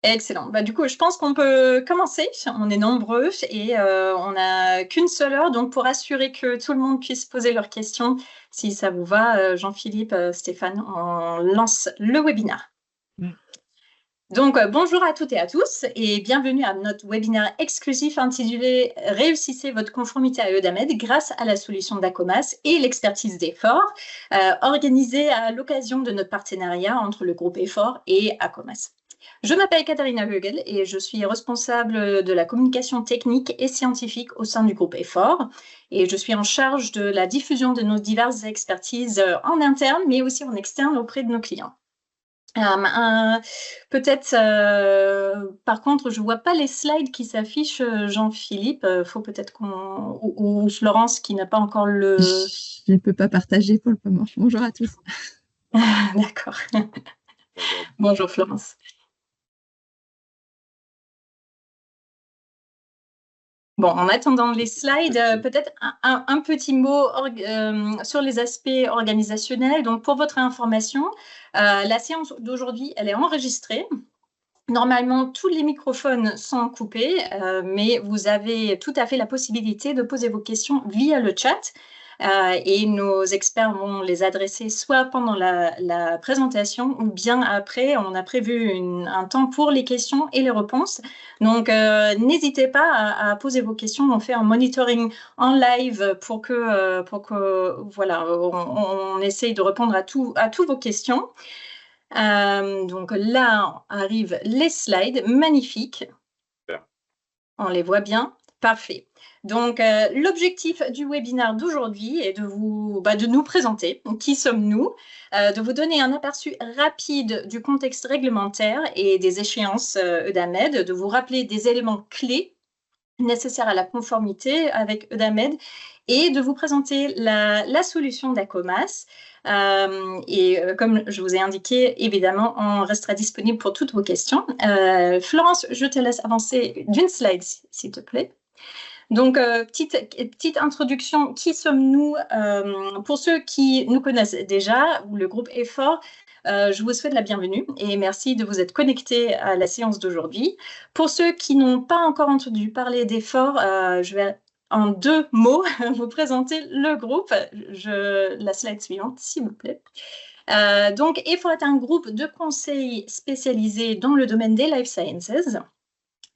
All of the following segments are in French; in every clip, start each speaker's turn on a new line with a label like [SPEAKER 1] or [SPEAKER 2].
[SPEAKER 1] Excellent. Bah, du coup, je pense qu'on peut commencer. On est nombreux et on n'a qu'une seule heure. Donc, pour assurer que tout le monde puisse poser leurs questions, si ça vous va, Jean-Philippe, Stéphane, on lance le webinaire.
[SPEAKER 2] Mm.
[SPEAKER 1] Donc, bonjour à toutes et à tous et bienvenue à notre webinaire exclusif intitulé « Réussissez votre conformité à Eudamed grâce à la solution d'Acomas et l'expertise d'Effort », organisé à l'occasion de notre partenariat entre le groupe Effort et Acomas. Je m'appelle Katharina Högel et je suis responsable de la communication technique et scientifique au sein du groupe Effort. Et je suis en charge de la diffusion de nos diverses expertises en interne, mais aussi en externe auprès de nos clients. Peut-être, par contre, je ne vois pas les slides qui s'affichent, Jean-Philippe. Faut peut-être ou Florence qui n'a pas encore le...
[SPEAKER 2] Je ne peux pas partager pour le moment. Bonjour à tous.
[SPEAKER 1] D'accord. Bonjour Florence. Bon, en attendant les slides, peut-être un petit mot sur les aspects organisationnels. Donc, pour votre information, la séance d'aujourd'hui, elle est enregistrée. Normalement, tous les microphones sont coupés, mais vous avez tout à fait la possibilité de poser vos questions via le chat. Et nos experts vont les adresser soit pendant la présentation ou bien après. On a prévu un temps pour les questions et les réponses. Donc, n'hésitez pas à poser vos questions. On fait un monitoring en live pour que voilà, on essaye de répondre à toutes vos questions. Donc là arrivent les slides, magnifiques. On les voit bien, parfait. Donc l'objectif du webinaire d'aujourd'hui est de nous présenter, qui sommes-nous, de vous donner un aperçu rapide du contexte réglementaire et des échéances Eudamed, de vous rappeler des éléments clés nécessaires à la conformité avec Eudamed et de vous présenter la solution d'Acomas. Comme je vous ai indiqué, évidemment, on restera disponible pour toutes vos questions. Florence, je te laisse avancer d'une slide, s'il te plaît. Donc, petite introduction, qui sommes-nous? Pour ceux qui nous connaissent déjà, le groupe Effort, je vous souhaite la bienvenue et merci de vous être connectés à la séance d'aujourd'hui. Pour ceux qui n'ont pas encore entendu parler d'Effort, je vais en 2 mots vous présenter le groupe. La slide suivante, s'il vous plaît. Donc, Effort est un groupe de conseil spécialisé dans le domaine des life sciences,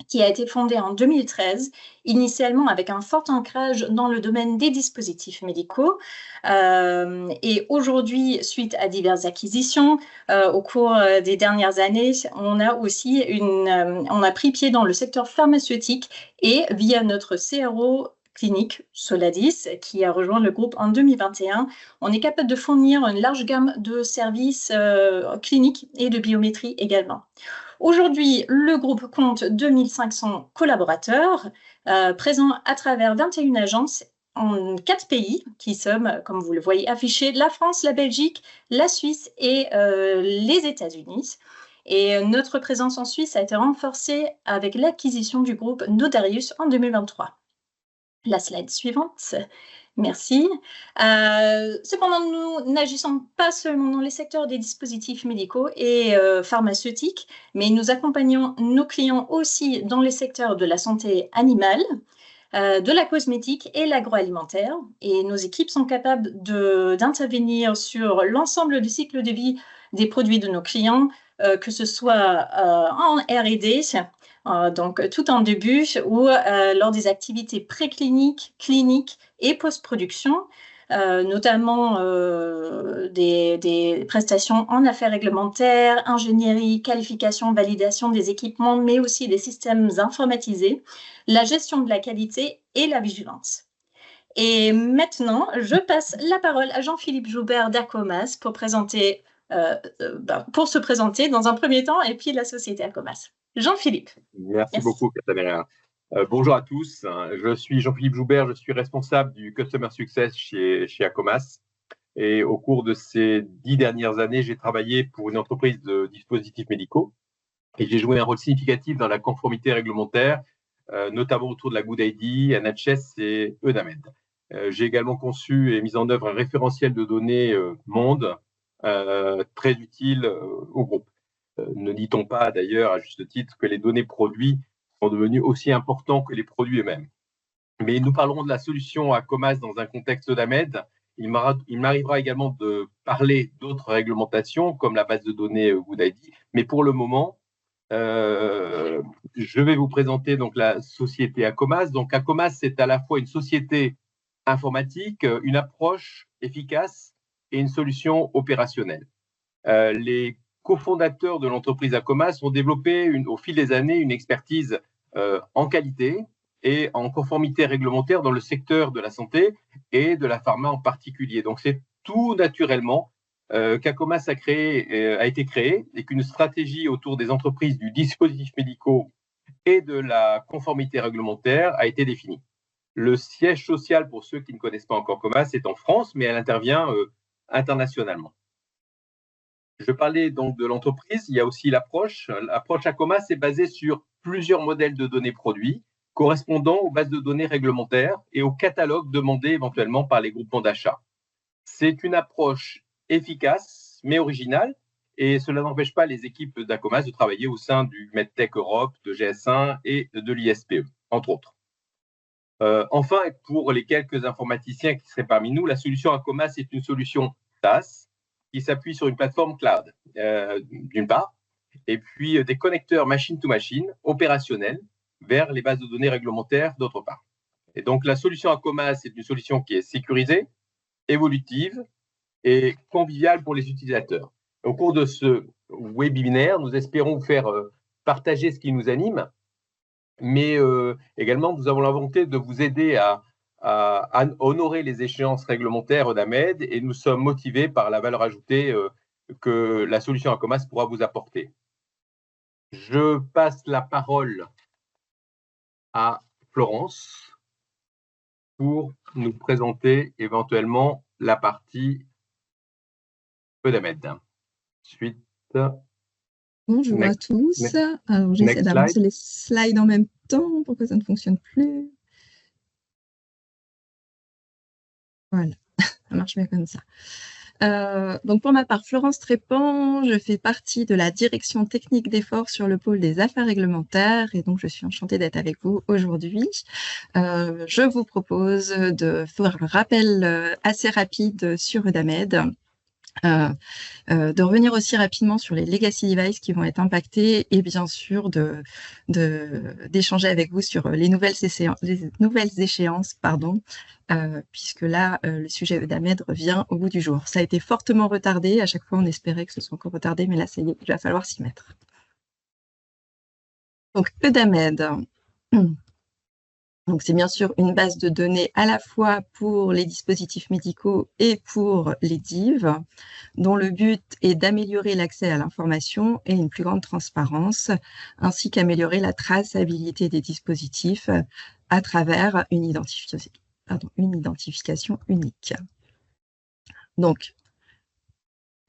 [SPEAKER 1] qui a été fondé en 2013, initialement avec un fort ancrage dans le domaine des dispositifs médicaux. Et aujourd'hui, suite à diverses acquisitions au cours des dernières années, on a pris pied dans le secteur pharmaceutique et via notre CRO clinique Soladis, qui a rejoint le groupe en 2021, on est capable de fournir une large gamme de services cliniques et de biométrie également. Aujourd'hui, le groupe compte 2500 collaborateurs présents à travers 21 agences en 4 pays qui sommes, comme vous le voyez affiché, la France, la Belgique, la Suisse et les États-Unis. Et notre présence en Suisse a été renforcée avec l'acquisition du groupe Notarius en 2023. La slide suivante. Merci. Cependant, nous n'agissons pas seulement dans les secteurs des dispositifs médicaux et pharmaceutiques, mais nous accompagnons nos clients aussi dans les secteurs de la santé animale, de la cosmétique et l'agroalimentaire. Et nos équipes sont capables d'intervenir sur l'ensemble du cycle de vie des produits de nos clients, que ce soit en R&D, donc tout en début ou lors des activités précliniques, cliniques et post-production, notamment des prestations en affaires réglementaires, ingénierie, qualification, validation des équipements, mais aussi des systèmes informatisés, la gestion de la qualité et la vigilance. Et maintenant, je passe la parole à Jean-Philippe Joubert d'Acomas pour se présenter dans un premier temps et puis la société Acomas. Jean-Philippe.
[SPEAKER 3] Merci beaucoup, Katharina. Bonjour à tous. Je suis Jean-Philippe Joubert, je suis responsable du Customer Success chez Acomas. Et au cours de ces 10 dernières années, j'ai travaillé pour une entreprise de dispositifs médicaux et j'ai joué un rôle significatif dans la conformité réglementaire, notamment autour de la Good ID, NHS et Eudamed. J'ai également conçu et mis en œuvre un référentiel de données monde très utile au groupe. Ne dit-on pas d'ailleurs, à juste titre, que les données produits sont devenues aussi importants que les produits eux-mêmes? Mais nous parlerons de la solution Acomas dans un contexte d'AMED. Il m'arrivera également de parler d'autres réglementations, comme la base de données Good ID. Mais pour le moment, je vais vous présenter donc la société Acomas. Donc Acomas, c'est à la fois une société informatique, une approche efficace et une solution opérationnelle. Les cofondateurs de l'entreprise Acomas ont développé au fil des années une expertise en qualité et en conformité réglementaire dans le secteur de la santé et de la pharma en particulier. Donc c'est tout naturellement qu'Acomas a été créé et qu'une stratégie autour des entreprises du dispositif médical et de la conformité réglementaire a été définie. Le siège social, pour ceux qui ne connaissent pas encore Acomas, est en France, mais elle intervient internationalement. Je parlais donc de l'entreprise, il y a aussi l'approche. L'approche Acomas est basée sur plusieurs modèles de données produits correspondant aux bases de données réglementaires et aux catalogues demandés éventuellement par les groupements d'achat. C'est une approche efficace mais originale et cela n'empêche pas les équipes d'Acomas de travailler au sein du MedTech Europe, de GS1 et de l'ISPE, entre autres. Enfin, pour les quelques informaticiens qui seraient parmi nous, la solution Acomas est une solution SaaS qui s'appuie sur une plateforme cloud, d'une part, et puis des connecteurs machine-to-machine opérationnels vers les bases de données réglementaires, d'autre part. Et donc, la solution Acomas est une solution qui est sécurisée, évolutive et conviviale pour les utilisateurs. Au cours de ce webinaire, nous espérons vous faire partager ce qui nous anime, mais également, nous avons la volonté de vous aider à honorer les échéances réglementaires d'AMED et nous sommes motivés par la valeur ajoutée que la solution Acomas pourra vous apporter. Je passe la parole à Florence pour nous présenter éventuellement la partie d'AMED. Suite.
[SPEAKER 2] Bonjour à tous. Alors, j'essaie d'avancer les slides en même temps. Pourquoi ça ne fonctionne plus? Voilà, ça marche bien comme ça. Donc pour ma part, Florence Trépan, je fais partie de la direction technique d'effort sur le pôle des affaires réglementaires et donc je suis enchantée d'être avec vous aujourd'hui. Je vous propose de faire un rappel assez rapide sur EUDAMED. De revenir aussi rapidement sur les legacy devices qui vont être impactés et bien sûr d'échanger avec vous sur les nouvelles échéances, puisque là, le sujet EUDAMED revient au bout du jour. Ça a été fortement retardé. À chaque fois, on espérait que ce soit encore retardé, mais là, ça y est, il va falloir s'y mettre. Donc, EUDAMED. Donc, c'est bien sûr une base de données à la fois pour les dispositifs médicaux et pour les DIV, dont le but est d'améliorer l'accès à l'information et une plus grande transparence, ainsi qu'améliorer la traçabilité des dispositifs à travers une identification unique. Donc,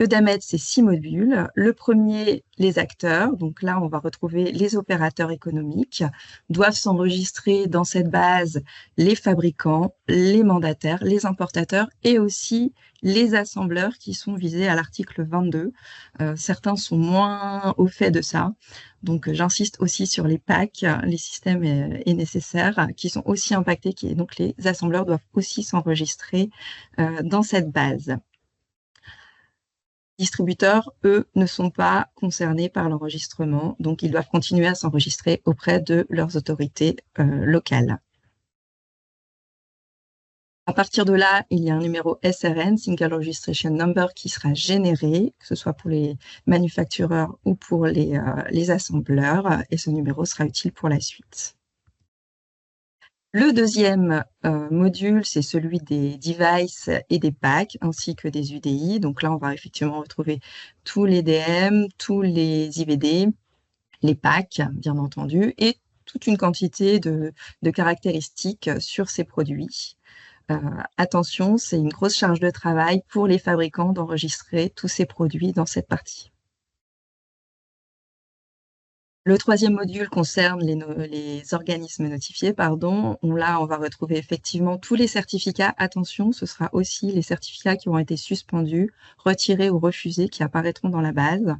[SPEAKER 2] EUDAMED, c'est 6 modules. Le premier, les acteurs. Donc là, on va retrouver les opérateurs économiques. Doivent s'enregistrer dans cette base les fabricants, les mandataires, les importateurs et aussi les assembleurs qui sont visés à l'article 22. Certains sont moins au fait de ça. Donc, j'insiste aussi sur les PAC, les systèmes et nécessaires, qui sont aussi impactés. Donc, les assembleurs doivent aussi s'enregistrer dans cette base. Distributeurs, eux, ne sont pas concernés par l'enregistrement, donc ils doivent continuer à s'enregistrer auprès de leurs autorités locales. À partir de là, il y a un numéro SRN, Single Registration Number, qui sera généré, que ce soit pour les manufactureurs ou pour les assembleurs, et ce numéro sera utile pour la suite. Le deuxième module, c'est celui des devices et des PAC, ainsi que des UDI. Donc là, on va effectivement retrouver tous les DM, tous les IVD, les PAC, bien entendu, et toute une quantité de caractéristiques sur ces produits. Attention, c'est une grosse charge de travail pour les fabricants d'enregistrer tous ces produits dans cette partie. Le troisième module concerne les organismes notifiés, pardon. Là, on va retrouver effectivement tous les certificats. Attention, ce sera aussi les certificats qui ont été suspendus, retirés ou refusés qui apparaîtront dans la base.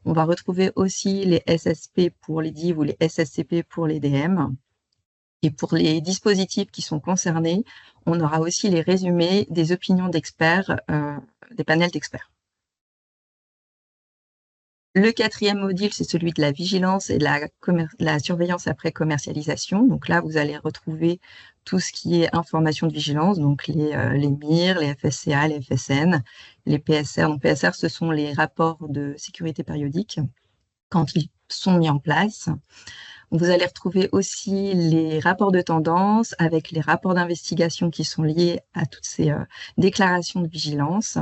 [SPEAKER 2] On va retrouver aussi les SSP pour les DIV ou les SSCP pour les DM. Et pour les dispositifs qui sont concernés, on aura aussi les résumés des opinions d'experts, des panels d'experts. Le quatrième module, c'est celui de la vigilance et de la surveillance après commercialisation. Donc là, vous allez retrouver tout ce qui est information de vigilance, donc les MIR, les FSCA, les FSN, les PSR. Donc PSR, ce sont les rapports de sécurité périodique quand ils sont mis en place. Vous allez retrouver aussi les rapports de tendance avec les rapports d'investigation qui sont liés à toutes ces déclarations de vigilance.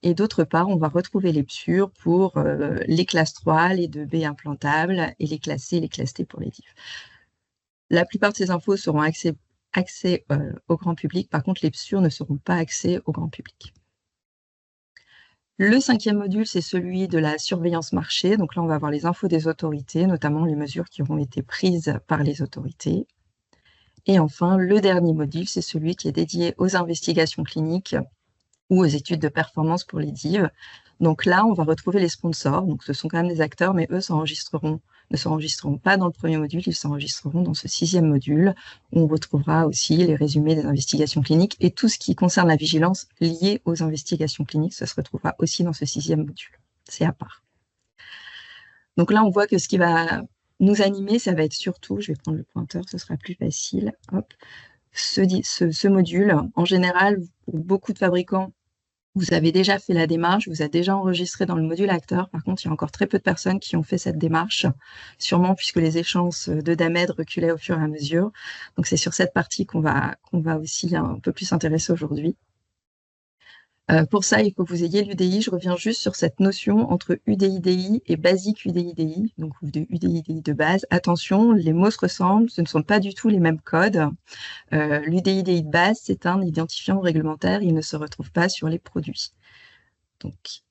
[SPEAKER 2] Et d'autre part, on va retrouver les PSUR pour les classes 3, les 2B implantables et les classes C et les classes T pour les DIF. La plupart de ces infos seront accès au grand public. Par contre, les PSUR ne seront pas accès au grand public. Le cinquième module, c'est celui de la surveillance marché. Donc là, on va avoir les infos des autorités, notamment les mesures qui auront été prises par les autorités. Et enfin, le dernier module, c'est celui qui est dédié aux investigations cliniques ou aux études de performance pour les DIV. Donc là, on va retrouver les sponsors. Donc ce sont quand même des acteurs, mais eux ne s'enregistreront pas dans le premier module, ils s'enregistreront dans ce sixième module, où on retrouvera aussi les résumés des investigations cliniques et tout ce qui concerne la vigilance liée aux investigations cliniques, ça se retrouvera aussi dans ce sixième module. C'est à part. Donc là, on voit que ce qui va nous animer, ça va être surtout, je vais prendre le pointeur, ce sera plus facile, hop, ce module. En général, pour beaucoup de fabricants, vous avez déjà fait la démarche, vous êtes déjà enregistré dans le module acteur. Par contre, il y a encore très peu de personnes qui ont fait cette démarche, sûrement puisque les échéances de DAMED reculaient au fur et à mesure. Donc, c'est sur cette partie qu'on va aussi un peu plus s'intéresser aujourd'hui. Pour ça, il faut que vous ayez l'UDI. Je reviens juste sur cette notion entre UDI-DI et basique UDI-DI, donc UDI-DI de base. Attention, les mots se ressemblent, ce ne sont pas du tout les mêmes codes. L'UDI-DI de base, c'est un identifiant réglementaire, il ne se retrouve pas sur les produits. Donc,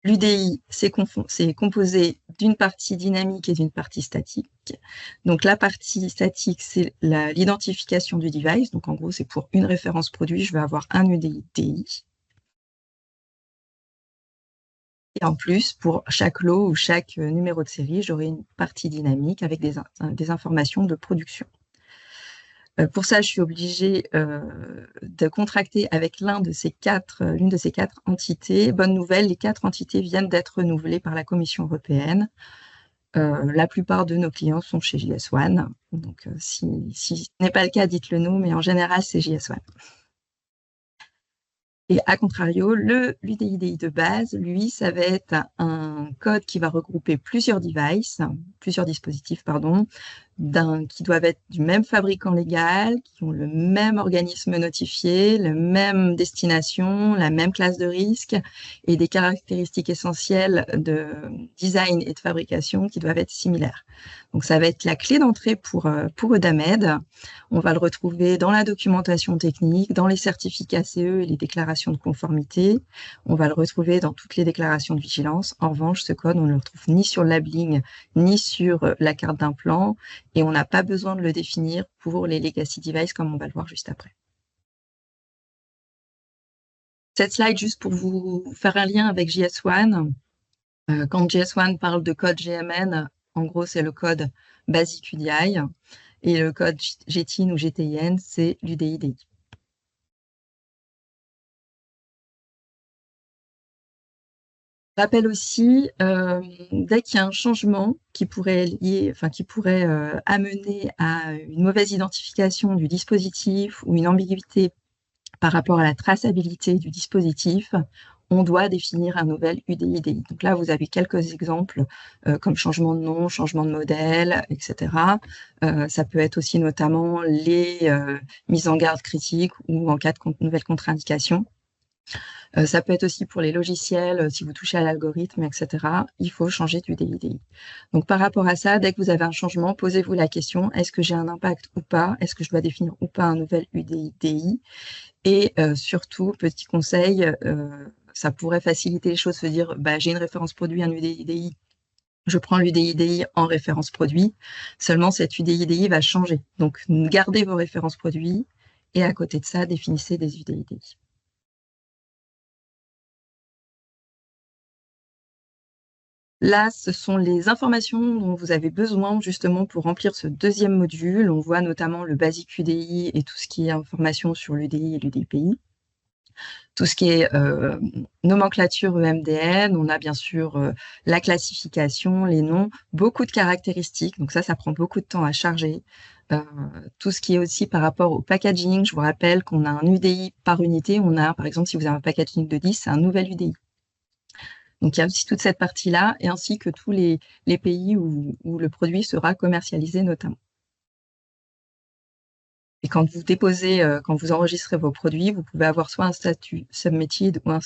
[SPEAKER 2] l'UDI, c'est composé d'une partie dynamique et d'une partie statique. Donc, la partie statique, c'est l'identification du device. Donc, en gros, c'est pour une référence produit, je vais avoir un UDI-DI. Et en plus, pour chaque lot ou chaque numéro de série, j'aurai une partie dynamique avec des informations de production. Pour ça, je suis obligée de contracter avec l'une de ces quatre entités. Bonne nouvelle, les 4 entités viennent d'être renouvelées par la Commission européenne. La plupart de nos clients sont chez JS1. Donc, si ce n'est pas le cas, dites-le nous, mais en général, c'est JS1. Et à contrario, l'UDI-DI de base, lui, ça va être un code qui va regrouper plusieurs dispositifs, qui doivent être du même fabricant légal, qui ont le même organisme notifié, la même destination, la même classe de risque et des caractéristiques essentielles de design et de fabrication qui doivent être similaires. Donc, ça va être la clé d'entrée pour EDAMED. On va le retrouver dans la documentation technique, dans les certificats CE et les déclarations de conformité. On va le retrouver dans toutes les déclarations de vigilance. En revanche, ce code, on ne le retrouve ni sur le labeling, ni sur la carte d'implant. Et on n'a pas besoin de le définir pour les legacy devices, comme on va le voir juste après. Cette slide, juste pour vous faire un lien avec JS1. Quand JS1 parle de code GMN, en gros, c'est le code basique UDI. Et le code GTIN ou GTIN, c'est l'UDI-DI. Rappelle aussi, dès qu'il y a un changement qui pourrait amener à une mauvaise identification du dispositif ou une ambiguïté par rapport à la traçabilité du dispositif, on doit définir un nouvel UDI-DI. Donc là, vous avez quelques exemples comme changement de nom, changement de modèle, etc. Ça peut être aussi notamment les mises en garde critiques ou en cas de nouvelle contre-indication. Ça peut être aussi pour les logiciels, si vous touchez à l'algorithme, etc. Il faut changer d'UDI-DI. Donc, par rapport à ça, dès que vous avez un changement, posez-vous la question, est-ce que j'ai un impact ou pas? Est-ce que je dois définir ou pas un nouvel UDI-DI? Et surtout, petit conseil, ça pourrait faciliter les choses, se dire, j'ai une référence produit, un UDI-DI, je prends l'UDI-DI en référence produit. Seulement, cette UDI-DI va changer. Donc, gardez vos références produits et à côté de ça, définissez des UDI-DI. Là, ce sont les informations dont vous avez besoin justement pour remplir ce deuxième module. On voit notamment le basique UDI et tout ce qui est information sur l'UDI et l'UDIPI. Tout ce qui est nomenclature EMDN, on a bien sûr la classification, les noms, beaucoup de caractéristiques. Donc ça prend beaucoup de temps à charger. Tout ce qui est aussi par rapport au packaging, je vous rappelle qu'on a un UDI par unité. On a, par exemple, si vous avez un packaging de 10, c'est un nouvel UDI. Donc, il y a aussi toute cette partie-là, et ainsi que tous les pays où le produit sera commercialisé notamment. Et quand vous déposez, quand vous enregistrez vos produits, vous pouvez avoir soit un statut submitted ou un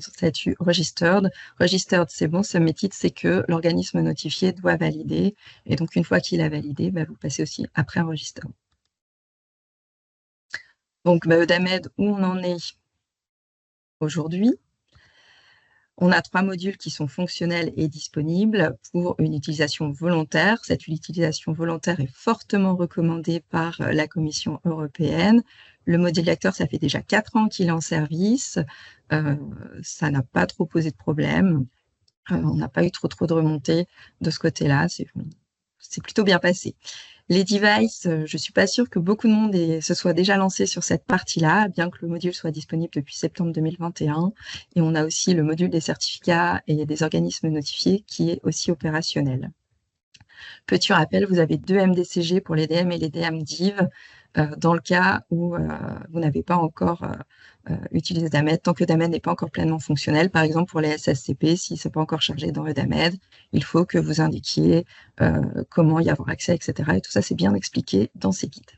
[SPEAKER 2] statut registered. Registered, c'est bon. Submitted, c'est que l'organisme notifié doit valider. Et donc, une fois qu'il a validé, vous passez aussi après un registered. Donc, EUDAMED, où on en est aujourd'hui? On a 3 modules qui sont fonctionnels et disponibles pour une utilisation volontaire. Cette utilisation volontaire est fortement recommandée par la Commission européenne. Le module lecteur, ça fait déjà 4 ans qu'il est en service. Ça n'a pas trop posé de problème. On n'a pas eu trop de remontées de ce côté-là. C'est plutôt bien passé. Les devices, je ne suis pas sûre que beaucoup de monde se soit déjà lancé sur cette partie-là, bien que le module soit disponible depuis septembre 2021. Et on a aussi le module des certificats et des organismes notifiés qui est aussi opérationnel. Petit rappel, vous avez 2 MDCG pour les DM et les DM-Div dans le cas où vous n'avez pas encore utilisé EUDAMED, tant que EUDAMED n'est pas encore pleinement fonctionnel. Par exemple, pour les SSCP, si ce n'est pas encore chargé dans EUDAMED, il faut que vous indiquiez comment y avoir accès, etc. Et tout ça, c'est bien expliqué dans ces guides.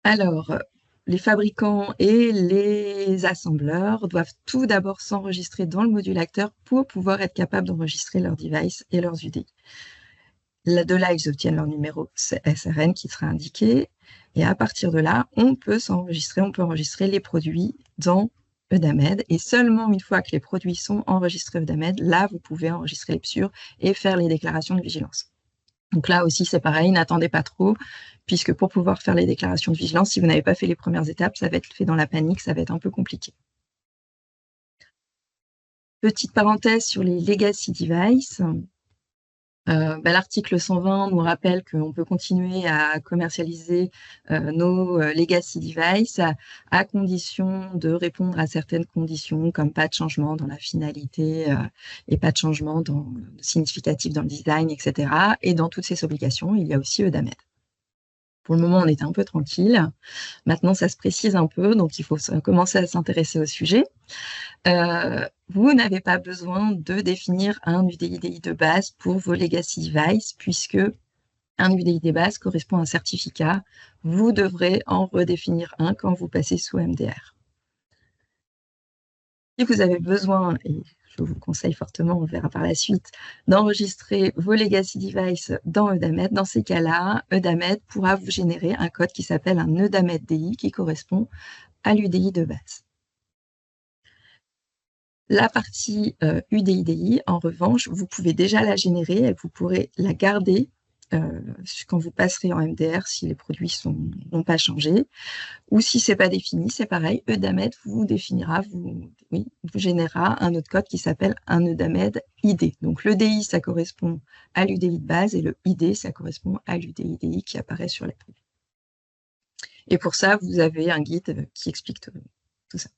[SPEAKER 2] Alors, les fabricants et les assembleurs doivent tout d'abord s'enregistrer dans le module acteur pour pouvoir être capables d'enregistrer leurs devices et leurs UDI. De là, ils obtiennent leur numéro SRN qui sera indiqué. Et à partir de là, on peut enregistrer les produits dans EUDAMED. Et seulement une fois que les produits sont enregistrés EUDAMED, là, vous pouvez enregistrer les PSUR et faire les déclarations de vigilance. Donc là aussi, c'est pareil, n'attendez pas trop, puisque pour pouvoir faire les déclarations de vigilance, si vous n'avez pas fait les premières étapes, ça va être fait dans la panique, ça va être un peu compliqué. Petite parenthèse sur les legacy devices. L'article 120 nous rappelle qu'on peut continuer à commercialiser nos legacy devices à condition de répondre à certaines conditions, comme pas de changement dans la finalité et pas de changement significatif dans le design, etc. Et dans toutes ces obligations, il y a aussi EUDAMED. Pour le moment, on était un peu tranquille. Maintenant, ça se précise un peu, donc il faut commencer à s'intéresser au sujet. Vous n'avez pas besoin de définir un UDI-DI de base pour vos legacy devices, puisque un UDI de base correspond à un certificat. Vous devrez en redéfinir un quand vous passez sous MDR. Si vous avez besoin, et je vous conseille fortement, on verra par la suite, d'enregistrer vos legacy devices dans EUDAMED, dans ces cas-là, EUDAMED pourra vous générer un code qui s'appelle un EUDAMED-DI qui correspond à l'UDI de base. La partie UDI-DI, en revanche, vous pouvez déjà la générer et vous pourrez la garder quand vous passerez en MDR si les produits n'ont pas changé. Ou si ce n'est pas défini, c'est pareil, EUDAMED vous générera un autre code qui s'appelle un EUDAMED ID. Donc le DI, ça correspond à l'UDI de base et le ID, ça correspond à l'UDI-DI qui apparaît sur les produits. Et pour ça, vous avez un guide qui explique tout ça.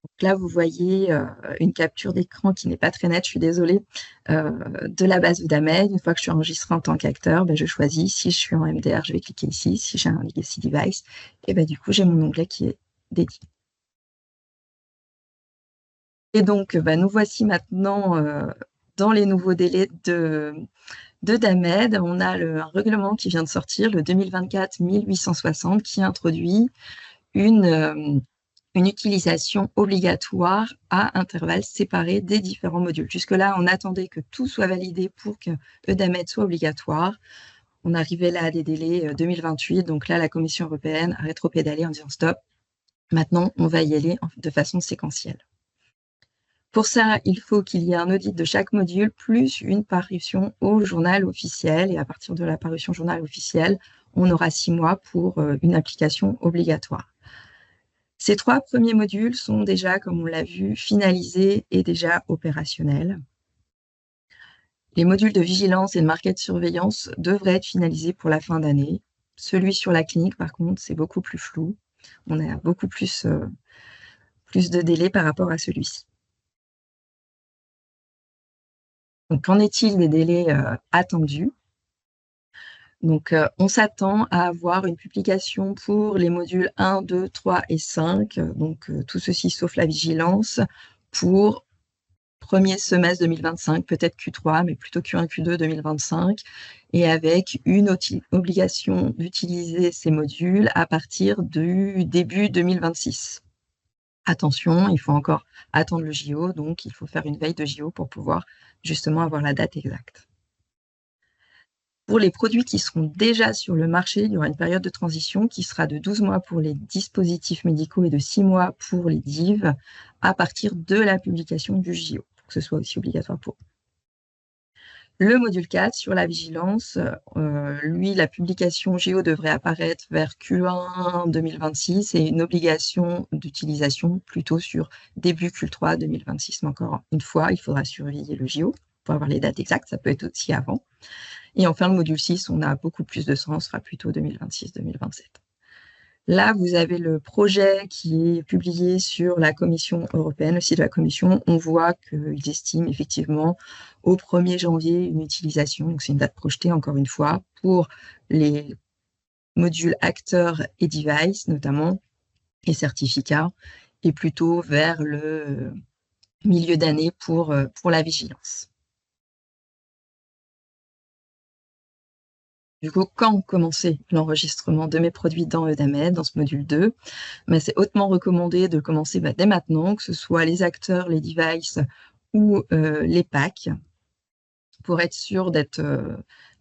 [SPEAKER 2] Donc là, vous voyez une capture d'écran qui n'est pas très nette, je suis désolée, de la base EUDAMED. Une fois que je suis enregistrée en tant qu'acteur, je choisis. Si je suis en MDR, je vais cliquer ici. Si j'ai un legacy device, et du coup, j'ai mon onglet qui est dédié. Et donc, nous voici maintenant dans les nouveaux délais d'EUDAMED. On a un règlement qui vient de sortir, le 2024-1860, qui introduit une utilisation obligatoire à intervalles séparés des différents modules. Jusque-là, on attendait que tout soit validé pour que EUDAMED soit obligatoire. On arrivait là à des délais 2028, donc là, la Commission européenne a rétropédalé en disant stop. Maintenant, on va y aller de façon séquentielle. Pour ça, il faut qu'il y ait un audit de chaque module, plus une parution au journal officiel. Et à partir de la parution journal officiel, on aura 6 mois pour une application obligatoire. Ces 3 premiers modules sont déjà, comme on l'a vu, finalisés et déjà opérationnels. Les modules de vigilance et de market surveillance devraient être finalisés pour la fin d'année. Celui sur la clinique, par contre, c'est beaucoup plus flou. On a beaucoup plus de délai par rapport à celui-ci. Donc, qu'en est-il des délais attendus? Donc, on s'attend à avoir une publication pour les modules 1, 2, 3 et 5. Donc, tout ceci sauf la vigilance pour premier semestre 2025, peut-être Q3, mais plutôt Q1, Q2 2025, et avec une obligation d'utiliser ces modules à partir du début 2026. Attention, il faut encore attendre le JO, donc il faut faire une veille de JO pour pouvoir justement avoir la date exacte. Pour les produits qui seront déjà sur le marché, il y aura une période de transition qui sera de 12 mois pour les dispositifs médicaux et de 6 mois pour les DIV à partir de la publication du JO, pour que ce soit aussi obligatoire pour eux. Le module 4 sur la vigilance, lui, la publication JO devrait apparaître vers Q1 2026 et une obligation d'utilisation plutôt sur début Q3 2026. Mais encore une fois, il faudra surveiller le JO pour avoir les dates exactes, ça peut être aussi avant. Et enfin, le module 6, on a beaucoup plus de sens, sera plutôt 2026-2027. Là, vous avez le projet qui est publié sur la Commission européenne, le site de la Commission. On voit qu'ils estiment effectivement au 1er janvier une utilisation, donc c'est une date projetée encore une fois, pour les modules acteurs et devices notamment, et certificats, et plutôt vers le milieu d'année pour la vigilance. Du coup, quand commencer l'enregistrement de mes produits dans EDAMED, dans ce module 2, mais c'est hautement recommandé de commencer dès maintenant, que ce soit les acteurs, les devices ou les packs, pour être sûr d'être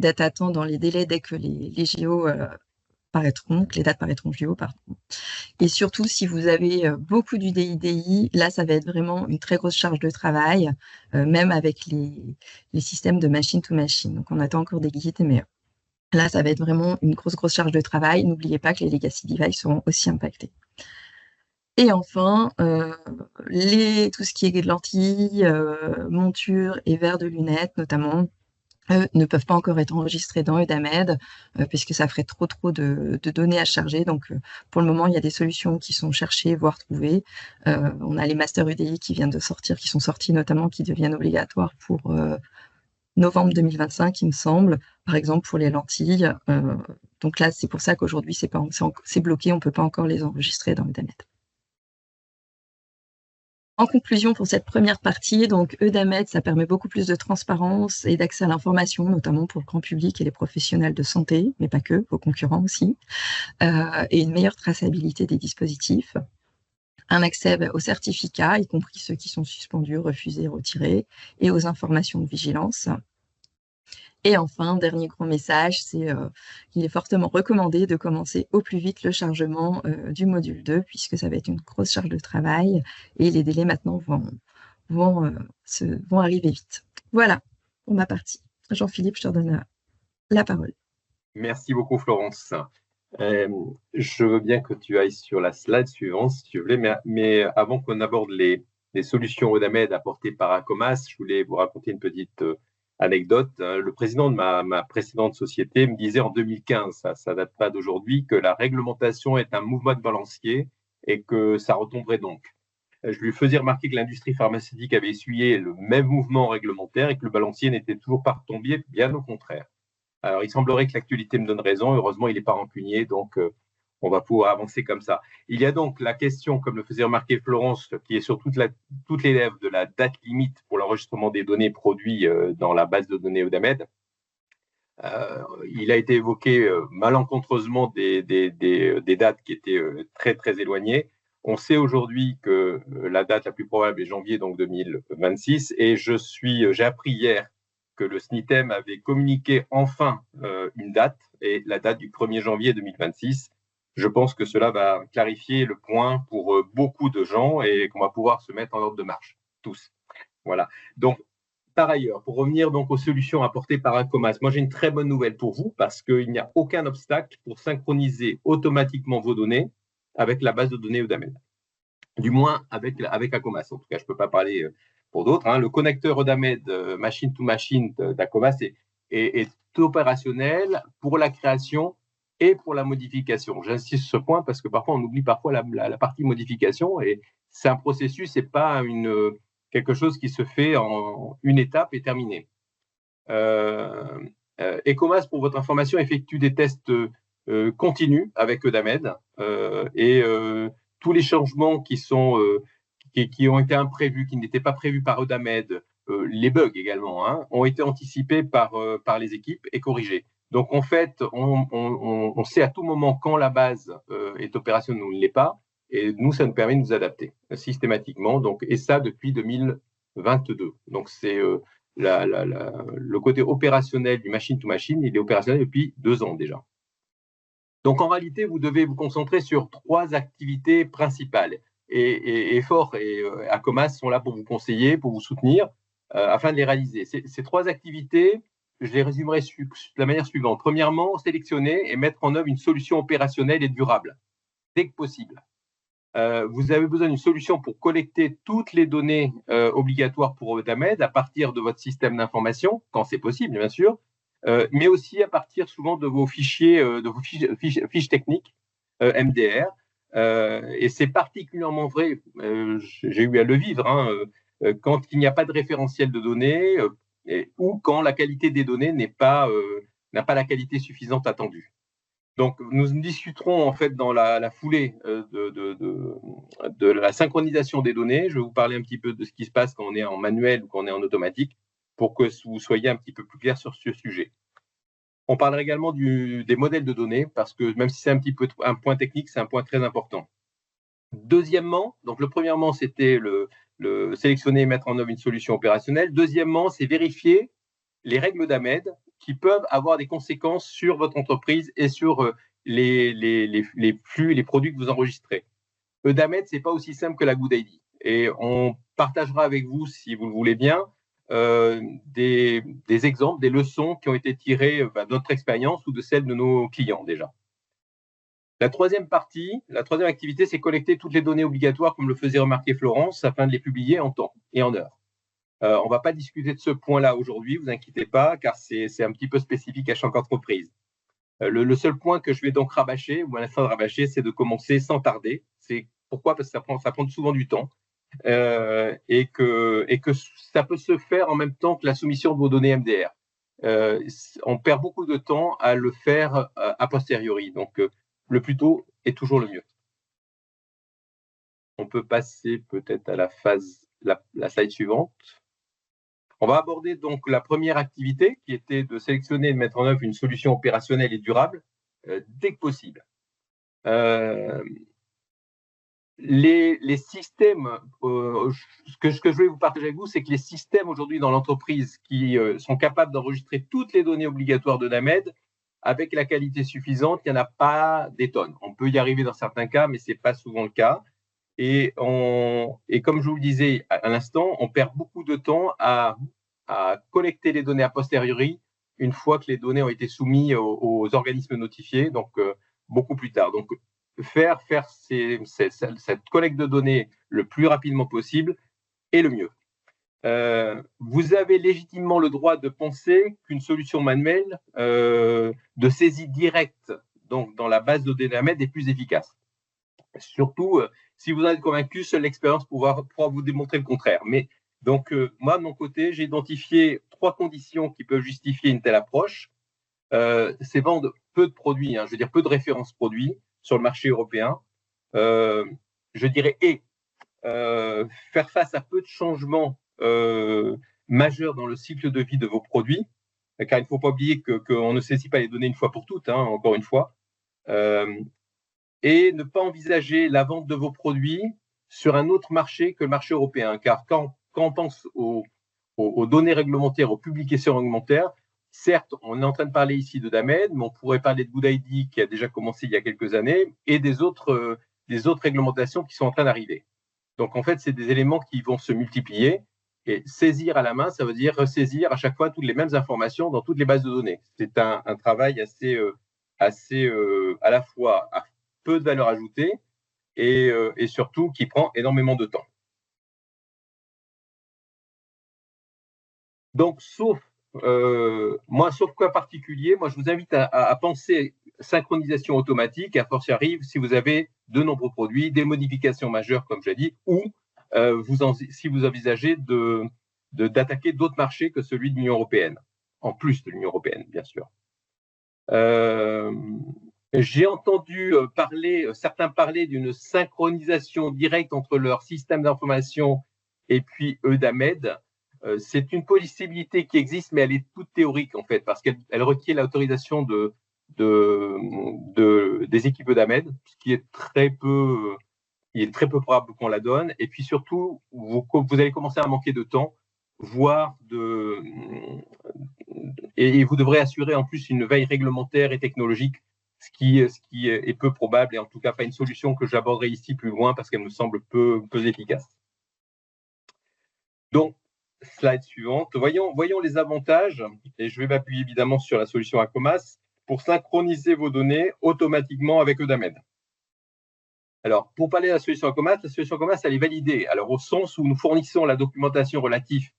[SPEAKER 2] à temps dans les délais dès que les JO paraîtront, que les dates paraîtront JO, pardon. Et surtout, si vous avez beaucoup d'UDI, là, ça va être vraiment une très grosse charge de travail, même avec les systèmes de machine to machine. Donc, on attend encore des guides, mais là, ça va être vraiment une grosse charge de travail. N'oubliez pas que les legacy devices seront aussi impactés. Et enfin, tout ce qui est lentilles, montures et verres de lunettes, notamment, ne peuvent pas encore être enregistrés dans EDAMED, puisque ça ferait trop de données à charger. Donc, pour le moment, il y a des solutions qui sont cherchées, voire trouvées. On a les Master UDI qui viennent de sortir, qui sont sortis notamment, qui deviennent obligatoires pour novembre 2025, il me semble, par exemple pour les lentilles. Donc là, c'est pour ça qu'aujourd'hui, c'est bloqué, on ne peut pas encore les enregistrer dans EDAMED. En conclusion, pour cette première partie, donc EDAMED, ça permet beaucoup plus de transparence et d'accès à l'information, notamment pour le grand public et les professionnels de santé, mais pas que, vos concurrents aussi, et une meilleure traçabilité des dispositifs. Un accès aux certificats, y compris ceux qui sont suspendus, refusés, retirés, et aux informations de vigilance. Et enfin, dernier grand message, c'est qu'il est fortement recommandé de commencer au plus vite le chargement du module 2, puisque ça va être une grosse charge de travail, et les délais maintenant vont arriver vite. Voilà pour ma partie. Jean-Philippe, je te redonne la parole.
[SPEAKER 3] Merci beaucoup, Florence. Je veux bien que tu ailles sur la slide suivante, si tu veux, mais avant qu'on aborde les solutions EDAMED apportées par Acomas, je voulais vous raconter une petite anecdote. Le président de ma précédente société me disait en 2015, ça date pas d'aujourd'hui, que la réglementation est un mouvement de balancier et que ça retomberait donc. Je lui faisais remarquer que l'industrie pharmaceutique avait essuyé le même mouvement réglementaire et que le balancier n'était toujours pas retombé, bien au contraire. Alors, il semblerait que l'actualité me donne raison. Heureusement, il n'est pas rancunier, donc on va pouvoir avancer comme ça. Il y a donc la question, comme le faisait remarquer Florence, qui est sur toutes les lèvres de la date limite pour l'enregistrement des données produits dans la base de données EDAMED. Il a été évoqué malencontreusement des dates qui étaient très éloignées. On sait aujourd'hui que la date la plus probable est janvier donc 2026, et j'ai appris hier que le SNITEM avait communiqué enfin une date, et la date du 1er janvier 2026. Je pense que cela va clarifier le point pour beaucoup de gens et qu'on va pouvoir se mettre en ordre de marche, tous. Voilà. Donc, par ailleurs, pour revenir donc aux solutions apportées par Acomas, moi j'ai une très bonne nouvelle pour vous parce qu'il n'y a aucun obstacle pour synchroniser automatiquement vos données avec la base de données Eudamed. Du moins avec Acomas. En tout cas, je ne peux pas parler pour d'autres. Hein. Le connecteur Eudamed machine to machine d'Acomas est opérationnel pour la création et pour la modification. J'insiste sur ce point parce que parfois on oublie la partie modification et c'est un processus, c'est pas quelque chose qui se fait en une étape et terminé. Ecomas, pour votre information, effectue des tests continus avec Eudamed et tous les changements qui ont été imprévus, qui n'étaient pas prévus par Eudamed, les bugs également, hein, ont été anticipés par les équipes et corrigés. Donc en fait, on sait à tout moment quand la base est opérationnelle ou ne l'est pas. Et nous, ça nous permet de nous adapter systématiquement. Donc, et ça depuis 2022. Donc, c'est le côté opérationnel du machine to machine, il est opérationnel depuis 2 ans déjà. Donc, en réalité, vous devez vous concentrer sur 3 activités principales. Et Fort et Acomas sont là pour vous conseiller, pour vous soutenir, afin de les réaliser. Ces 3 activités, je les résumerai de la manière suivante. Premièrement, sélectionner et mettre en œuvre une solution opérationnelle et durable, dès que possible. Vous avez besoin d'une solution pour collecter toutes les données obligatoires pour Eudamed à partir de votre système d'information, quand c'est possible, bien sûr, mais aussi à partir souvent de vos fichiers, de vos fiches techniques MDR. Et c'est particulièrement vrai, j'ai eu à le vivre, hein, quand il n'y a pas de référentiel de données ou quand la qualité des données n'a pas la qualité suffisante attendue. Donc, nous discuterons en fait dans la foulée de la synchronisation des données. Je vais vous parler un petit peu de ce qui se passe quand on est en manuel ou quand on est en automatique pour que vous soyez un petit peu plus clair sur ce sujet. On parlera également des modèles de données parce que même si c'est un petit peu un point technique, c'est un point très important. Deuxièmement, donc premièrement, c'était le sélectionner et mettre en œuvre une solution opérationnelle. Deuxièmement, c'est vérifier les règles d'Eudamed qui peuvent avoir des conséquences sur votre entreprise et sur les flux, les produits que vous enregistrez. Eudamed, ce n'est pas aussi simple que la Good ID. Et on partagera avec vous, si vous le voulez bien, des exemples, des leçons qui ont été tirées de notre expérience ou de celle de nos clients déjà. La troisième activité, c'est collecter toutes les données obligatoires, comme le faisait remarquer Florence, afin de les publier en temps et en heure. On ne va pas discuter de ce point-là aujourd'hui, vous inquiétez pas, car c'est un petit peu spécifique à chaque entreprise. Le seul point que je vais donc rabâcher, ou à l'instant de rabâcher, c'est de commencer sans tarder. C'est pourquoi? Parce que ça prend souvent du temps et que ça peut se faire en même temps que la soumission de vos données MDR. On perd beaucoup de temps à le faire a posteriori. Donc, le plus tôt est toujours le mieux. On peut passer peut-être à la slide suivante. On va aborder donc la première activité qui était de sélectionner et de mettre en œuvre une solution opérationnelle et durable dès que possible. Les systèmes, ce que je vais vous partager avec vous, c'est que les systèmes aujourd'hui dans l'entreprise qui sont capables d'enregistrer toutes les données obligatoires de Eudamed avec la qualité suffisante, il n'y en a pas des tonnes. On peut y arriver dans certains cas, mais ce n'est pas souvent le cas. Et comme je vous le disais à l'instant, on perd beaucoup de temps à collecter les données a posteriori une fois que les données ont été soumises aux organismes notifiés, donc beaucoup plus tard. Donc, faire cette collecte de données le plus rapidement possible est le mieux. Vous avez légitimement le droit de penser qu'une solution manuelle de saisie directe donc dans la base de données Eudamed est plus efficace. Surtout, si vous en êtes convaincu, seule l'expérience pourra vous démontrer le contraire. Mais donc, moi, de mon côté, j'ai identifié 3 conditions qui peuvent justifier une telle approche. C'est vendre peu de produits, je veux dire peu de références produits sur le marché européen. Je dirais faire face à peu de changements majeurs dans le cycle de vie de vos produits, car il ne faut pas oublier qu'on ne saisit pas les données une fois pour toutes, encore une fois. Et ne pas envisager la vente de vos produits sur un autre marché que le marché européen. Car quand on pense aux données réglementaires, aux publications réglementaires, certes, on est en train de parler ici de Eudamed, mais on pourrait parler de Good ID qui a déjà commencé il y a quelques années et des autres réglementations qui sont en train d'arriver. Donc, en fait, c'est des éléments qui vont se multiplier Et saisir à la main, ça veut dire ressaisir à chaque fois toutes les mêmes informations dans toutes les bases de données. C'est un travail assez à la fois à peu de valeur ajoutée et surtout qui prend énormément de temps. Donc, sauf cas particulier, moi je vous invite à penser synchronisation automatique, à fortiori si vous avez de nombreux produits, des modifications majeures comme j'ai dit, ou si vous envisagez d'attaquer d'autres marchés que celui de l'Union européenne, en plus de l'Union européenne, bien sûr. J'ai entendu certains parler d'une synchronisation directe entre leur système d'information et puis Eudamed. C'est une possibilité qui existe, mais elle est toute théorique en fait, parce qu'elle requiert l'autorisation des équipes Eudamed, ce qui est très peu probable qu'on la donne. Et puis surtout, vous allez commencer à manquer de temps, et vous devrez assurer en plus une veille réglementaire et technologique, ce qui est peu probable et en tout cas pas une solution que j'aborderai ici plus loin parce qu'elle me semble peu efficace. Donc, slide suivante. Voyons les avantages, et je vais m'appuyer évidemment sur la solution Acomas pour synchroniser vos données automatiquement avec Eudamed. Alors, pour parler de la solution Acomas, elle est validée. Alors, au sens où nous fournissons la documentation relative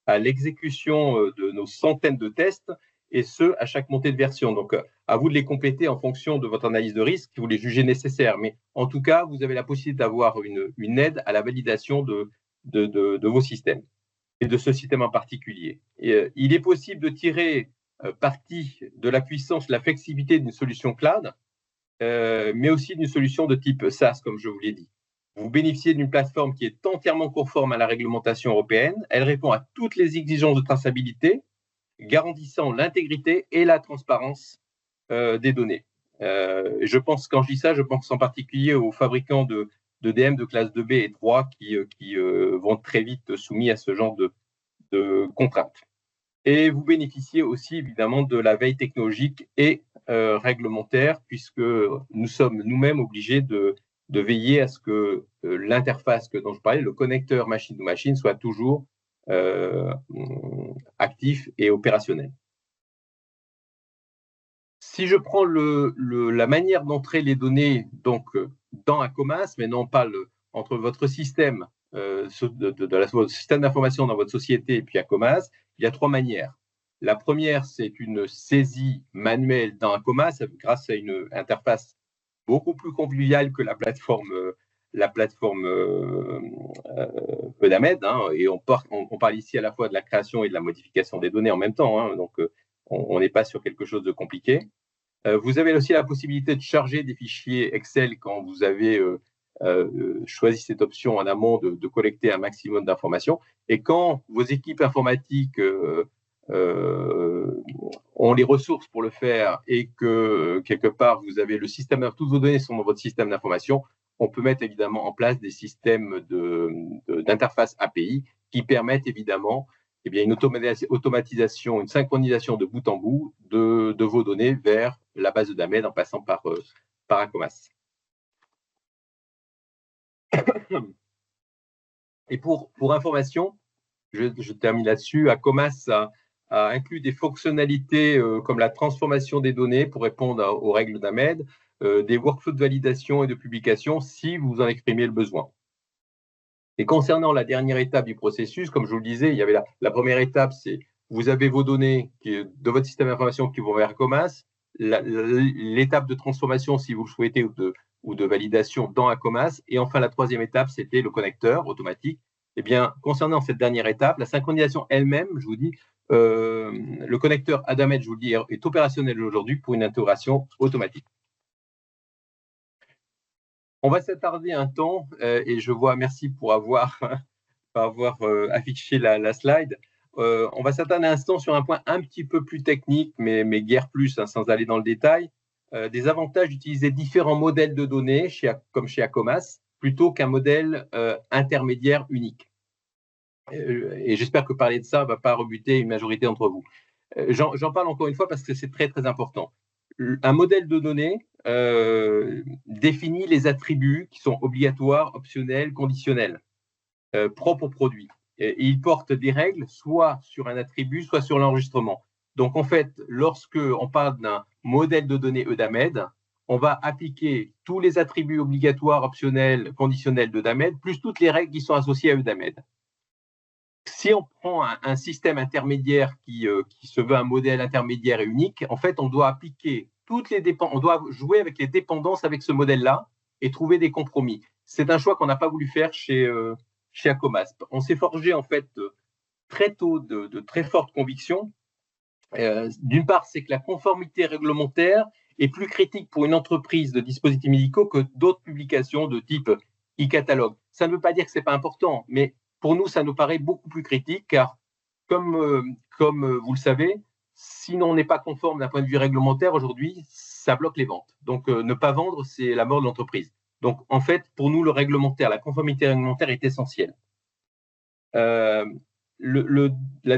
[SPEAKER 3] à l'exécution de nos centaines de tests, et ce, à chaque montée de version. Donc, à vous de les compléter en fonction de votre analyse de risque, si vous les jugez nécessaires. Mais en tout cas, vous avez la possibilité d'avoir une aide à la validation de vos systèmes, et de ce système en particulier. Et, il est possible de tirer parti de la puissance, la flexibilité d'une solution cloud, mais aussi d'une solution de type SaaS, comme je vous l'ai dit. Vous bénéficiez d'une plateforme qui est entièrement conforme à la réglementation européenne. Elle répond à toutes les exigences de traçabilité, garantissant l'intégrité et la transparence des données. Je pense, quand je dis ça, je pense en particulier aux fabricants de DM de classe 2B et 3 qui vont très vite soumis à ce genre de contraintes. Et vous bénéficiez aussi évidemment de la veille technologique et réglementaire, puisque nous sommes nous-mêmes obligés de veiller à ce que l'interface dont je parlais, le connecteur machine-to-machine, soit toujours actif et opérationnel. Si je prends la manière d'entrer les données donc, dans Acomas, mais non pas entre votre système, votre système d'information dans votre société et puis Acomas, il y a trois manières. La première, c'est une saisie manuelle dans Acomas grâce à une interface beaucoup plus conviviale que la plateforme Eudamed. Et on parle ici à la fois de la création et de la modification des données en même temps. Donc, on n'est pas sur quelque chose de compliqué. Vous avez aussi la possibilité de charger des fichiers Excel quand vous avez choisi cette option en amont de collecter un maximum d'informations. Et quand vos équipes informatiques ont les ressources pour le faire et que quelque part vous avez le système, toutes vos données sont dans votre système d'information, on peut mettre évidemment en place des systèmes d'interface API qui permettent évidemment une automatisation, une synchronisation de bout en bout de vos données vers la base de Eudamed en passant par Acomas. Et pour information, je termine là-dessus, Acomas a inclus des fonctionnalités comme la transformation des données pour répondre aux règles d'Eudamed, des workflows de validation et de publication si vous en exprimez le besoin. Et concernant la dernière étape du processus, comme je vous le disais, il y avait la première étape, c'est vous avez vos données de votre système d'information qui vont vers Acomas, l'étape de transformation, si vous le souhaitez, ou de validation dans Acomas, et enfin la troisième étape, c'était le connecteur automatique. Eh bien, concernant cette dernière étape, la synchronisation elle-même, je vous dis, le connecteur Eudamed, je vous le dis, est opérationnel aujourd'hui pour une intégration automatique. On va s'attarder un temps, et je vois, merci pour avoir affiché la slide. On va s'attarder un instant sur un point un petit peu plus technique, mais guère plus, sans aller dans le détail, des avantages d'utiliser différents modèles de données, comme chez Acomas, plutôt qu'un modèle intermédiaire unique. Et j'espère que parler de ça ne va pas rebuter une majorité d'entre vous. J'en parle encore une fois parce que c'est très, très important. Un modèle de données définit les attributs qui sont obligatoires, optionnels, conditionnels, propres au produit. et il porte des règles soit sur un attribut, soit sur l'enregistrement. Donc, en fait, lorsque on parle d'un modèle de données EUDAMED, on va appliquer tous les attributs obligatoires, optionnels, conditionnels d'EUDAMED, plus toutes les règles qui sont associées à EUDAMED. Si on prend un système intermédiaire qui se veut un modèle intermédiaire et unique, en fait, on doit appliquer on doit jouer avec les dépendances avec ce modèle-là et trouver des compromis. C'est un choix qu'on n'a pas voulu faire chez Akomas. On s'est forgé en fait très tôt de très fortes convictions. D'une part, c'est que la conformité réglementaire est plus critique pour une entreprise de dispositifs médicaux que d'autres publications de type e-catalogue. Ça ne veut pas dire que ce n'est pas important, mais pour nous, ça nous paraît beaucoup plus critique, car comme vous le savez, si on n'est pas conforme d'un point de vue réglementaire aujourd'hui, ça bloque les ventes. Donc, ne pas vendre, c'est la mort de l'entreprise. Donc, en fait, pour nous, le réglementaire, la conformité réglementaire est essentielle. La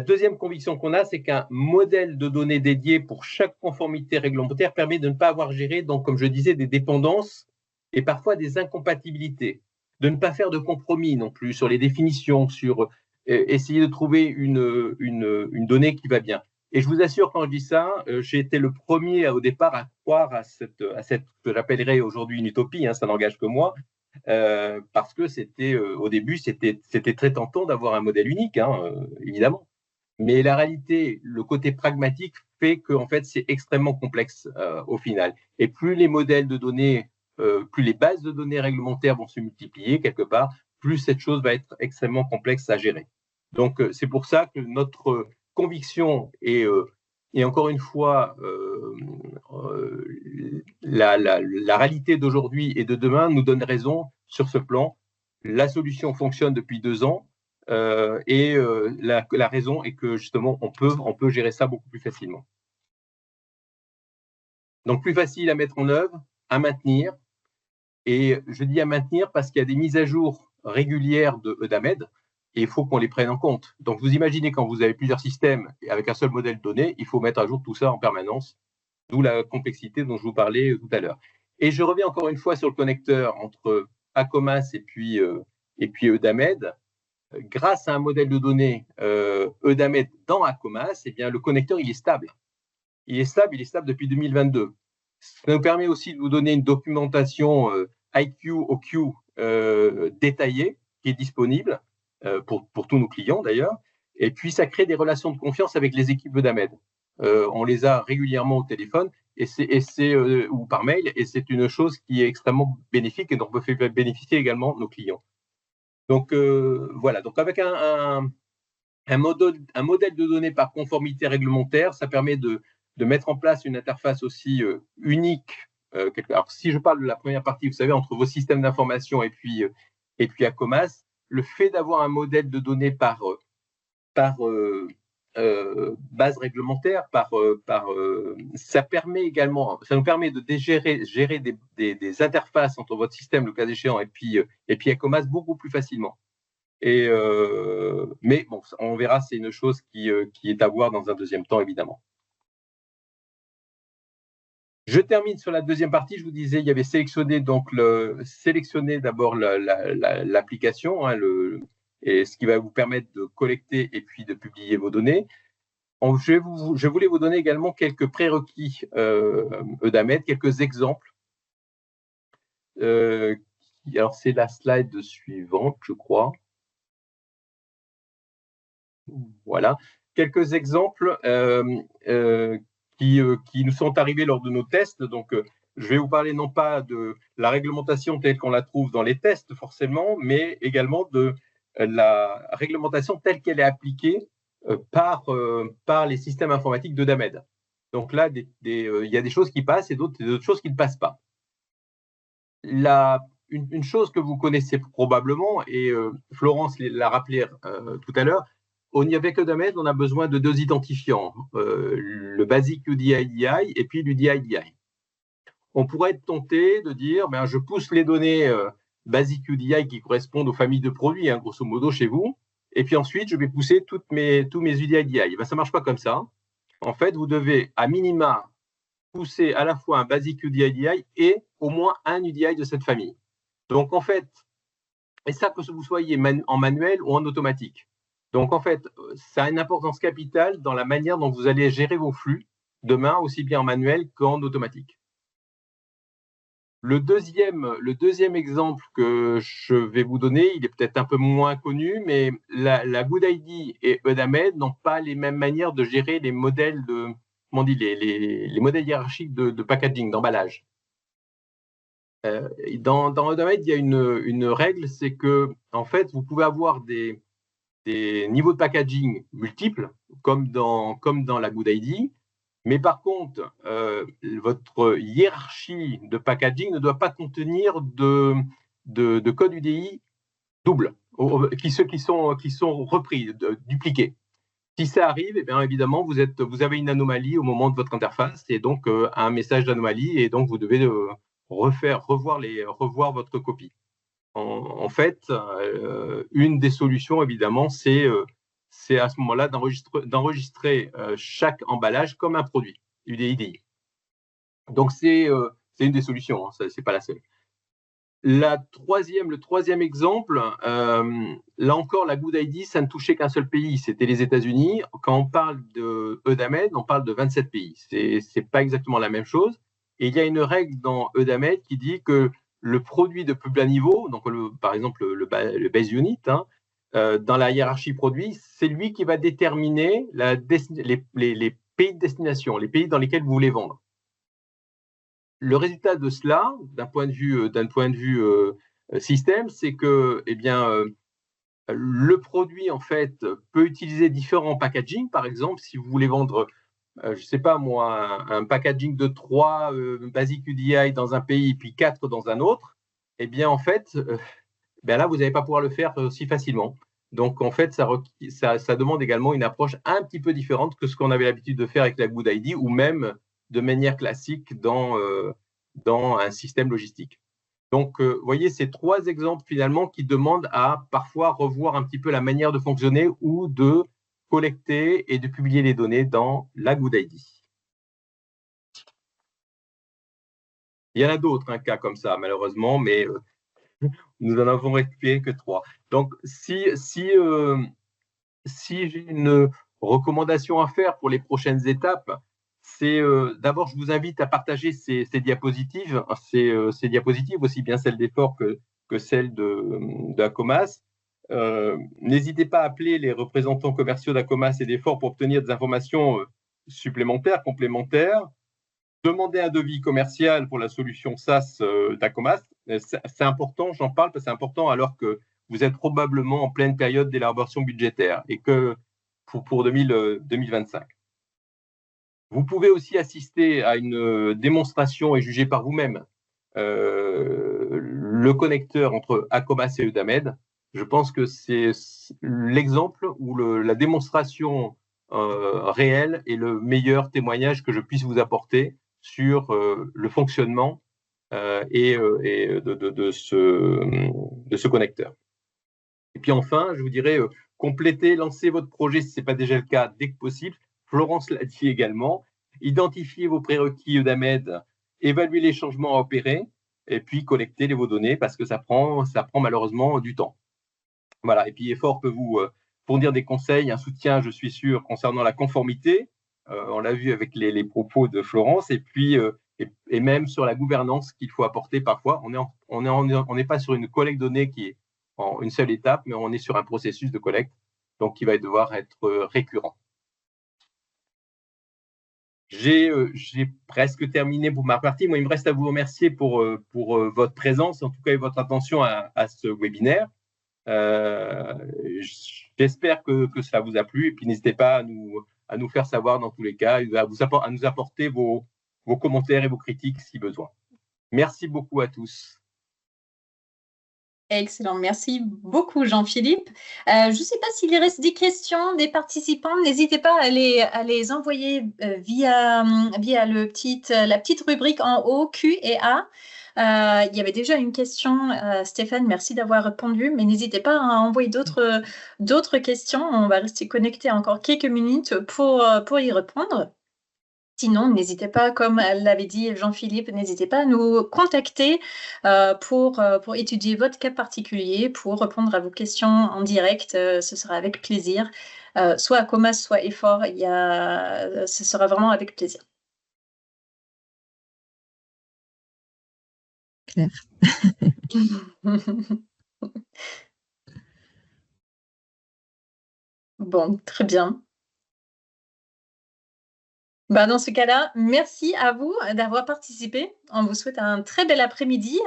[SPEAKER 3] deuxième conviction qu'on a, c'est qu'un modèle de données dédié pour chaque conformité réglementaire permet de ne pas avoir géré, donc, comme je disais, des dépendances et parfois des incompatibilités, de ne pas faire de compromis non plus sur les définitions, sur essayer de trouver une donnée qui va bien. Et je vous assure, quand je dis ça, j'ai été le premier au départ à croire à cette que j'appellerais aujourd'hui une utopie, ça n'engage que moi, parce que au début, c'était très tentant d'avoir un modèle unique, évidemment. Mais la réalité, le côté pragmatique fait qu'en fait, c'est extrêmement complexe au final. Et plus les modèles de données, plus les bases de données réglementaires vont se multiplier quelque part, plus cette chose va être extrêmement complexe à gérer. Donc, c'est pour ça que notre conviction et encore une fois, la réalité d'aujourd'hui et de demain nous donne raison sur ce plan. La solution fonctionne depuis 2 ans et la raison est que justement, on peut gérer ça beaucoup plus facilement. Donc, plus facile à mettre en œuvre, à maintenir. Et je dis à maintenir parce qu'il y a des mises à jour régulières de EUDAMED et il faut qu'on les prenne en compte. Donc, vous imaginez quand vous avez plusieurs systèmes avec un seul modèle de données, il faut mettre à jour tout ça en permanence, d'où la complexité dont je vous parlais tout à l'heure. Et je reviens encore une fois sur le connecteur entre Akomas et puis EUDAMED. Grâce à un modèle de données EUDAMED dans Akomas, eh bien, le connecteur, il est stable. Il est stable depuis 2022. Ça nous permet aussi de vous donner une documentation IQ, OQ détaillée qui est disponible pour tous nos clients d'ailleurs. Et puis, ça crée des relations de confiance avec les équipes EUDAMED. On les a régulièrement au téléphone ou par mail, et c'est une chose qui est extrêmement bénéfique et dont on peut faire bénéficier également nos clients. Donc, voilà. Donc, avec un modèle de données par conformité réglementaire, ça permet de mettre en place une interface aussi unique. Alors, si je parle de la première partie, vous savez, entre vos systèmes d'information et puis Akomas, le fait d'avoir un modèle de données par base réglementaire, ça nous permet de gérer des interfaces entre votre système, le cas échéant, et puis Akomas beaucoup plus facilement. Mais bon, on verra, c'est une chose qui est à voir dans un deuxième temps, évidemment. Je termine sur la deuxième partie. Je vous disais, il y avait sélectionné d'abord l'application, et ce qui va vous permettre de collecter et puis de publier vos données. Je voulais vous donner également quelques prérequis EUDAMED, quelques exemples. Alors, c'est la slide suivante, je crois. Voilà. Quelques exemples qui nous sont arrivés lors de nos tests. Donc, je vais vous parler non pas de la réglementation telle qu'on la trouve dans les tests forcément, mais également de la réglementation telle qu'elle est appliquée par les systèmes informatiques d'EUDAMED. Donc là, il y a des choses qui passent et d'autres choses qui ne passent pas. Une chose que vous connaissez probablement, et Florence l'a rappelé tout à l'heure, avec EUDAMED, on a besoin de 2 identifiants, le basic UDI-IDI et puis l'UDI-IDI. On pourrait être tenté de dire, je pousse les données basic UDI qui correspondent aux familles de produits, grosso modo chez vous, et puis ensuite, je vais pousser tous mes UDI-IDI. Ça ne marche pas comme ça. En fait, vous devez à minima pousser à la fois un basic UDI-IDI et au moins un UDI de cette famille. Donc, en fait, et ça que vous soyez en manuel ou en automatique. Donc, en fait, ça a une importance capitale dans la manière dont vous allez gérer vos flux demain, aussi bien en manuel qu'en automatique. Le deuxième exemple que je vais vous donner, il est peut-être un peu moins connu, mais la Good ID et Eudamed n'ont pas les mêmes manières de gérer les modèles les modèles hiérarchiques de packaging, d'emballage. Dans Eudamed, il y a une règle, c'est que en fait, vous pouvez avoir des niveaux de packaging multiples, comme dans la Good ID, mais par contre, votre hiérarchie de packaging ne doit pas contenir de code UDI double, qui sont repris, dupliqués. Si ça arrive, eh bien, évidemment, vous avez une anomalie au moment de votre interface et donc un message d'anomalie, et donc vous devez revoir votre copie. En fait, une des solutions, évidemment, c'est à ce moment-là d'enregistrer chaque emballage comme un produit UDI. Donc, c'est une des solutions, hein, ce n'est pas la seule. Le troisième exemple, là encore, la Good ID, ça ne touchait qu'un seul pays, c'était les États-Unis. Quand on parle de Eudamed, on parle de 27 pays. Ce n'est pas exactement la même chose. Et il y a une règle dans Eudamed qui dit que le produit de plus bas niveau, donc par exemple le base unit, hein, dans la hiérarchie produit, c'est lui qui va déterminer les pays de destination, les pays dans lesquels vous voulez vendre. Le résultat de cela, d'un point de vue système, c'est que le produit en fait peut utiliser différents packaging. Par exemple, si vous voulez vendre je ne sais pas moi, un packaging de 3 basic UDI dans un pays et puis 4 dans un autre, eh bien en fait, là vous n'allez pas pouvoir le faire si facilement. Donc en fait, ça demande également une approche un petit peu différente que ce qu'on avait l'habitude de faire avec la Good ID ou même de manière classique dans un système logistique. Donc, vous voyez, ces 3 exemples finalement qui demandent à parfois revoir un petit peu la manière de fonctionner ou de collecter et de publier les données dans la Good ID. Il y en a d'autres, un cas comme ça, malheureusement, mais nous en avons récupéré que 3. Donc, si j'ai une recommandation à faire pour les prochaines étapes, c'est d'abord, je vous invite à partager ces diapositives, ces diapositives, aussi bien celles d'Effort que celles d'Acomas. N'hésitez pas à appeler les représentants commerciaux d'Acomas et d'Effort pour obtenir des informations supplémentaires, complémentaires. Demandez un devis commercial pour la solution SaaS d'Acomas. C'est important, j'en parle parce que c'est important alors que vous êtes probablement en pleine période d'élaboration budgétaire et que pour 2025. Vous pouvez aussi assister à une démonstration et juger par vous-même le connecteur entre Acomas et Eudamed. Je pense que c'est l'exemple où la démonstration réelle est le meilleur témoignage que je puisse vous apporter sur le fonctionnement de ce connecteur. Et puis enfin, je vous dirais, complétez, lancez votre projet si ce n'est pas déjà le cas dès que possible. Florence l'a dit également. Identifiez vos prérequis Eudamed, évaluez les changements à opérer et puis collectez vos données parce que ça prend malheureusement du temps. Voilà. Et puis Effort peut vous fournir des conseils, un soutien, je suis sûr, concernant la conformité. On l'a vu avec les propos de Florence et puis et même sur la gouvernance qu'il faut apporter parfois. On n'est pas sur une collecte de données qui est en une seule étape, mais on est sur un processus de collecte, donc qui va devoir être récurrent. J'ai presque terminé pour ma partie. Moi, il me reste à vous remercier pour votre présence, en tout cas, et votre attention à ce webinaire. J'espère que cela vous a plu, et puis n'hésitez pas à nous faire savoir dans tous les cas, à nous apporter vos commentaires et vos critiques si besoin. Merci beaucoup à tous.
[SPEAKER 1] Excellent, merci beaucoup Jean-Philippe. Je ne sais pas s'il reste des questions des participants, n'hésitez pas à les envoyer via la petite rubrique en haut, Q et A. Il y avait déjà une question, Stéphane, merci d'avoir répondu, mais n'hésitez pas à envoyer d'autres questions. On va rester connecté encore quelques minutes pour y répondre. Sinon, n'hésitez pas, comme l'avait dit Jean-Philippe, n'hésitez pas à nous contacter pour étudier votre cas particulier, pour répondre à vos questions en direct. Ce sera avec plaisir. Soit à Comas, soit Effort, ce sera vraiment avec plaisir.
[SPEAKER 2] Claire.
[SPEAKER 1] Bon, très bien. Dans ce cas-là, merci à vous d'avoir participé. On vous souhaite un très bel après-midi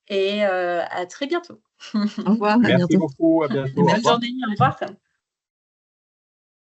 [SPEAKER 1] et à très bientôt.
[SPEAKER 2] Au revoir, à
[SPEAKER 3] Merci
[SPEAKER 2] bientôt.
[SPEAKER 3] beaucoup, à bientôt. Au
[SPEAKER 1] Bonne
[SPEAKER 3] revoir.
[SPEAKER 1] journée, au revoir.